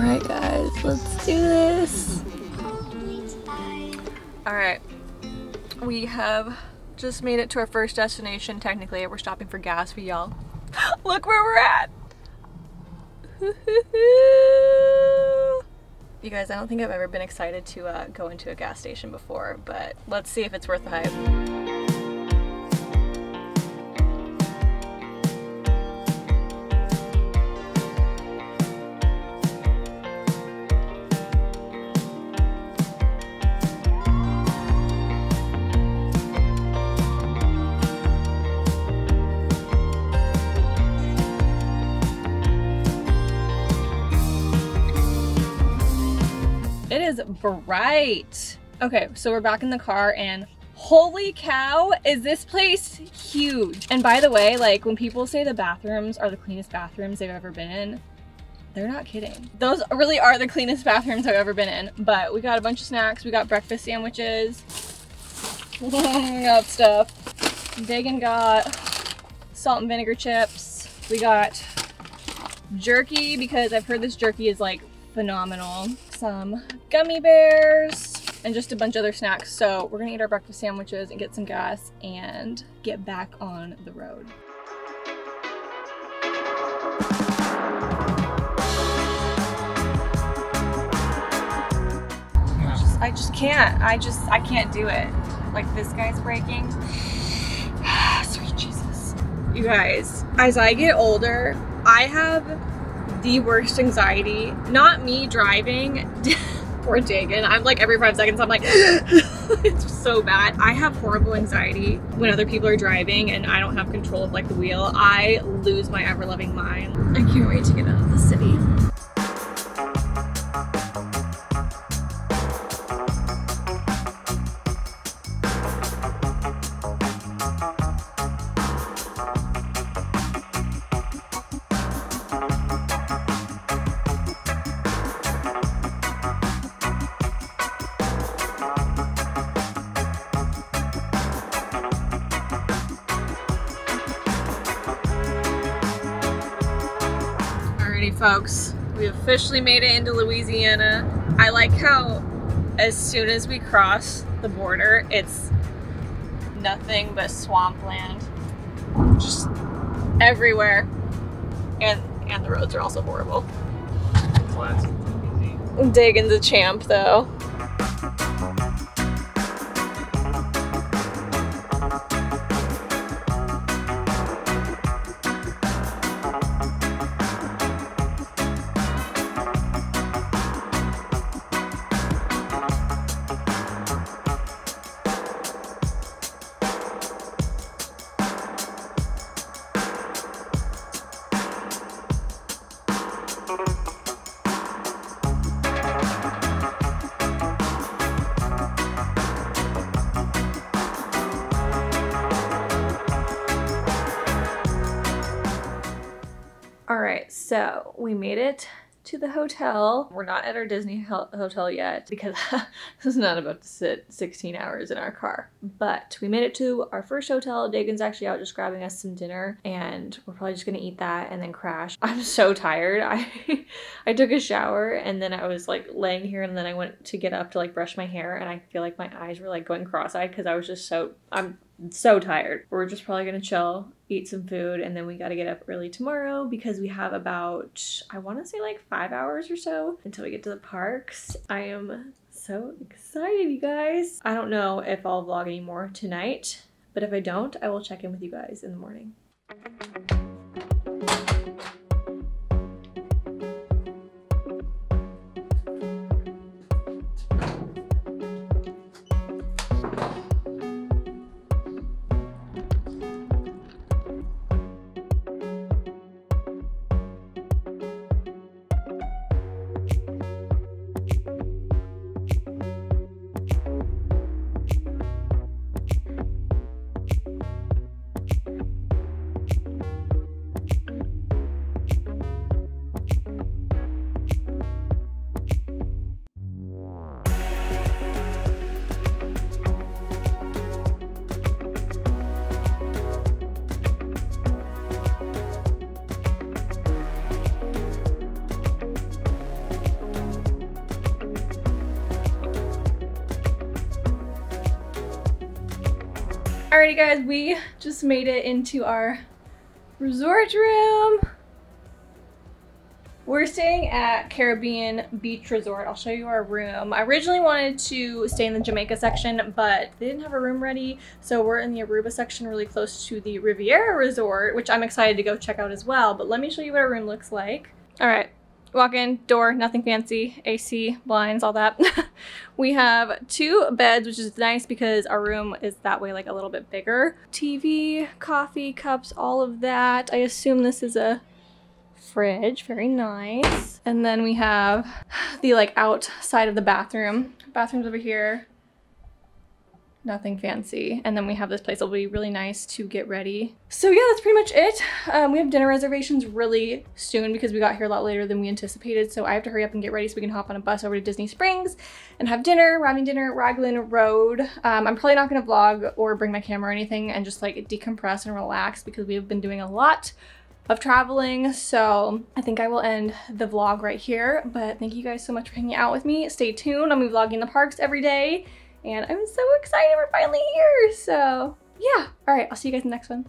Alright guys, let's do this. Alright, we have just made it to our first destination. Technically, we're stopping for gas for y'all. Look where we're at! You guys, I don't think I've ever been excited to go into a gas station before, but let's see if it's worth the hype. It is bright. Okay, so we're back in the car and holy cow, is this place huge. And by the way, like when people say the bathrooms are the cleanest bathrooms they've ever been in, they're not kidding. Those really are the cleanest bathrooms I've ever been in. But we got a bunch of snacks. We got breakfast sandwiches. We got stuff. Dagan got salt and vinegar chips. We got jerky because I've heard this jerky is like phenomenal. Some gummy bears and just a bunch of other snacks. So we're gonna eat our breakfast sandwiches and get some gas and get back on the road. I just can't. I can't do it. Like this guy's braking. Sweet Jesus. You guys, as I get older, I have the worst anxiety. Not me driving. Poor Dagan. I'm like every 5 seconds I'm like it's so bad. I have horrible anxiety when other people are driving and I don't have control of like the wheel. I lose my ever-loving mind. I can't wait to get out of the city. Folks, we officially made it into Louisiana. I like how as soon as we cross the border, it's nothing but swampland. Just everywhere. And the roads are also horrible. Dagan's a champ though. Alright, so we made it to the hotel. We're not at our Disney hotel yet because this is not about to sit 16 hours in our car. But we made it to our first hotel. Dagan's actually out just grabbing us some dinner and we're probably just gonna eat that and then crash. I'm so tired. I took a shower and then I was like laying here and then I went to get up to like brush my hair and I feel like my eyes were like going cross-eyed because I was just I'm so tired. We're just probably gonna chill, eat some food, and then we gotta get up early tomorrow because we have about, I wanna say like 5 hours or so until we get to the parks. I am so excited, you guys. I don't know if I'll vlog anymore tonight, but if I don't, I will check in with you guys in the morning. Alrighty guys, we just made it into our resort room. We're staying at Caribbean Beach Resort. I'll show you our room. I originally wanted to stay in the Jamaica section, but they didn't have a room ready. So we're in the Aruba section really close to the Riviera Resort, which I'm excited to go check out as well. But let me show you what our room looks like. All right, walk in, door, nothing fancy, AC, blinds, all that. We have 2 beds, which is nice because our room is that way like a little bit bigger. TV, coffee cups, all of that. I assume this is a fridge, very nice. And then we have the like outside of the bathroom. Bathroom's over here. Nothing fancy. And then we have this place that'll be really nice to get ready. So yeah, that's pretty much it. We have dinner reservations really soon because we got here a lot later than we anticipated. So I have to hurry up and get ready so we can hop on a bus over to Disney Springs and have dinner. We're having dinner at Raglan Road. I'm probably not gonna vlog or bring my camera or anything and just like decompress and relax because we have been doing a lot of traveling. So I think I will end the vlog right here, but thank you guys so much for hanging out with me. Stay tuned. I'll be vlogging the parks every day and I'm so excited we're finally here. So yeah, all right, I'll see you guys in the next one.